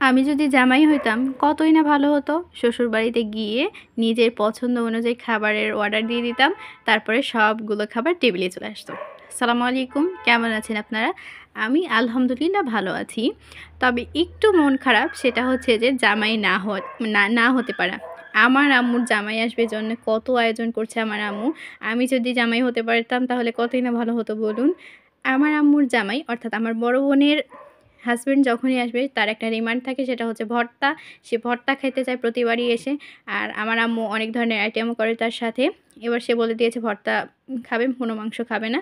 আমি যদি জামাই হইতাম কতই না ভালো হতো। শ্বশুরবাড়িতে গিয়ে নিজের পছন্দ অনুযায়ী খাবারের অর্ডার দিয়ে দিতাম, তারপরে সবগুলো খাবার টেবিলে চলে আসতো। আসসালামু আলাইকুম, কেমন আছেন আপনারা? আমি আলহামদুলিল্লাহ ভালো আছি। তবে একটু মন খারাপ, সেটা হচ্ছে যে জামাই না হতে পারা। আমার আম্মুর জামাই আসবে জন্য কত আয়োজন করছে আমার আম্মু। আমি যদি জামাই হতে পারতাম তাহলে কতই না ভালো হতো বলুন। আমার আম্মুর জামাই অর্থাৎ আমার বড় বোনের হাজব্যান্ড যখনই আসবে তার একটা রিমান্ড থাকে, সেটা হচ্ছে ভর্তা। সে ভর্তা খেতে চায় প্রতিবারই এসে। আর আমার আম্মু অনেক ধরনের আইটেমও করে তার সাথে। এবার সে বলে দিয়েছে ভর্তা খাবে, কোনো মাংস খাবে না।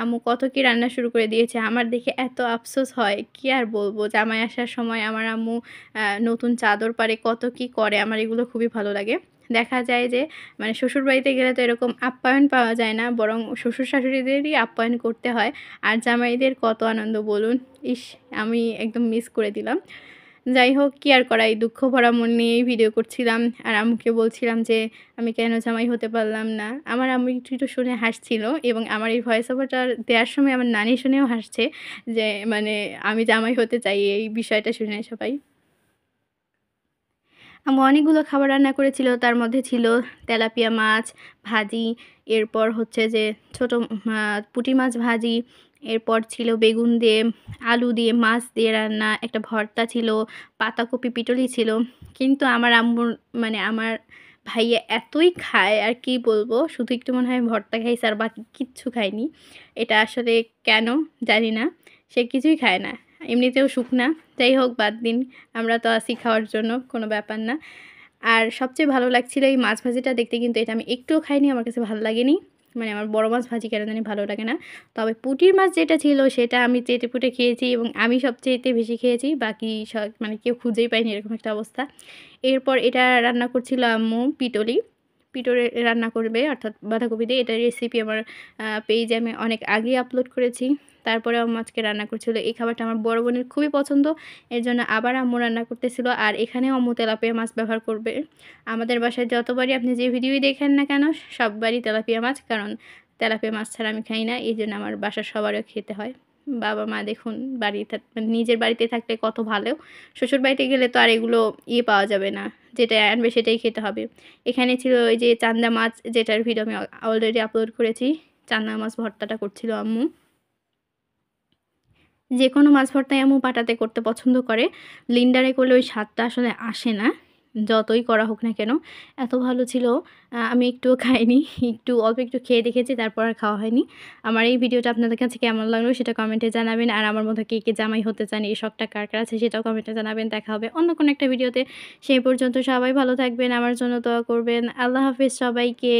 আম্মু কত কী রান্না শুরু করে দিয়েছে, আমার দেখে এত আফসোস হয়, কি আর বলবো। জামাই আসার সময় আমার আম্মু নতুন চাদর পারে, কত কি করে, আমার এগুলো খুবই ভালো লাগে। দেখা যায় যে মানে শ্বশুরবাড়িতে গেলে তো এরকম আপ্যায়ন পাওয়া যায় না, বরং শ্বশুর শাশুড়িদেরই আপ্যায়ন করতে হয়। আর জামাইদের কত আনন্দ বলুন। ইস, আমি একদম মিস করে দিলাম। যাই হোক, কি আর করা, এই দুঃখ ভরা মন নিয়েই ভিডিও করছিলাম। আর আম্মুকে বলছিলাম যে আমি কেন জামাই হতে পারলাম না। আমার আম্মু একটু একটু শুনে হাসছিল, এবং আমার এই ভয়েস ওভারটা দেওয়ার সময় আমার নানি শুনেও হাসছে যে মানে আমি জামাই হতে চাই, এই বিষয়টা শুনে সবাই। আম্মু অনেকগুলো খাবার রান্না করেছিল, তার মধ্যে ছিল তেলাপিয়া মাছ ভাজি, এরপর হচ্ছে যে ছোটো পুঁটি মাছ ভাজি, এরপর ছিল বেগুন দিয়ে আলু দিয়ে মাছ দিয়ে রান্না, একটা ভর্তা ছিল, পাতাকপি পিটুলি ছিল। কিন্তু আমার আম্মুর মানে আমার ভাইয়া এতই খায়, আর কি বলবো, শুধু একটু মনে হয় ভর্তা খাইছে আর বাকি কিচ্ছু খায়নি। এটা আসলে কেন জানি না, সে কিছুই খায় না, এমনিতেও শুকনা। যাই হোক, বাদ দিন, আমরা তো আছি খাওয়ার জন্য, কোনো ব্যাপার না। আর সবচেয়ে ভালো লাগছিল এই মাছ ভাজিটা দেখতে, কিন্তু এটা আমি একটুও খাইনি, আমার কাছে ভালো লাগেনি। মানে আমার বড় মাছ ভাজি কেন জানি ভালো লাগে না। তবে পুঁটির মাছ যেটা ছিল সেটা আমি চেটেপুটে খেয়েছি, এবং আমি সবচেয়েতে বেশি খেয়েছি, বাকি সব মানে কেউ খুঁজেই পাইনি, এরকম একটা অবস্থা। এরপর এটা রান্না করছিল আম্মু পিটোরে রান্না করবে, অর্থাৎ বাঁধাকপি দিয়ে। এটার রেসিপি আমার পেজে আমি অনেক আগেই আপলোড করেছি। তারপরে আম্মু আজকে রান্না করছিল এই খাবারটা, আমার বড় বোনের খুবই পছন্দ, এর জন্য আবার আম্মু রান্না করতেছিল। আর এখানেও আম্মু তেলাপিয়া মাছ ব্যবহার করবে। আমাদের বাসায় যতবারই আপনি যে ভিডিওই দেখেন না কেন, সববারই তেলাপিয়া মাছ, কারণ তেলাপিয়া মাছ ছাড়া আমি খাই না, এই জন্য আমার বাসার সবারও খেতে হয়। বাবা মা দেখুন, মানে নিজের বাড়িতে থাকলে কত ভালো, শ্বশুর বাড়িতে গেলে তো আর এগুলো পাওয়া যাবে না, যেটা আনবে সেটাই খেতে হবে। এখানে ছিল ওই যে চান্দা মাছ, যেটার ভিডিও আমি অলরেডি আপলোড করেছি। চান্দা মাছ ভর্তাটা করছিল আম্মু। যে কোনো মাছ ভর্তাই আম্মু পাটাতে করতে পছন্দ করে, ব্লেন্ডারে করলে ওই স্বাদটা আসলে আসে না, যতই করা হোক না কেন। এত ভালো ছিল, আমি একটুও খাইনি, একটু অল্প একটু খেয়ে দেখেছি, তারপর আর খাওয়া হয়নি। আমার এই ভিডিওটা আপনাদের কাছে কেমন লাগলো সেটা কমেন্টে জানাবেন। আর আমার মতো কে কে জামাই হতে চান, এই শখটা কার কার আছে সেটাও কমেন্টে জানাবেন। দেখা হবে অন্য কোনো একটা ভিডিওতে। সেই পর্যন্ত সবাই ভালো থাকবেন, আমার জন্য দোয়া করবেন। আল্লাহ হাফেজ সবাইকে।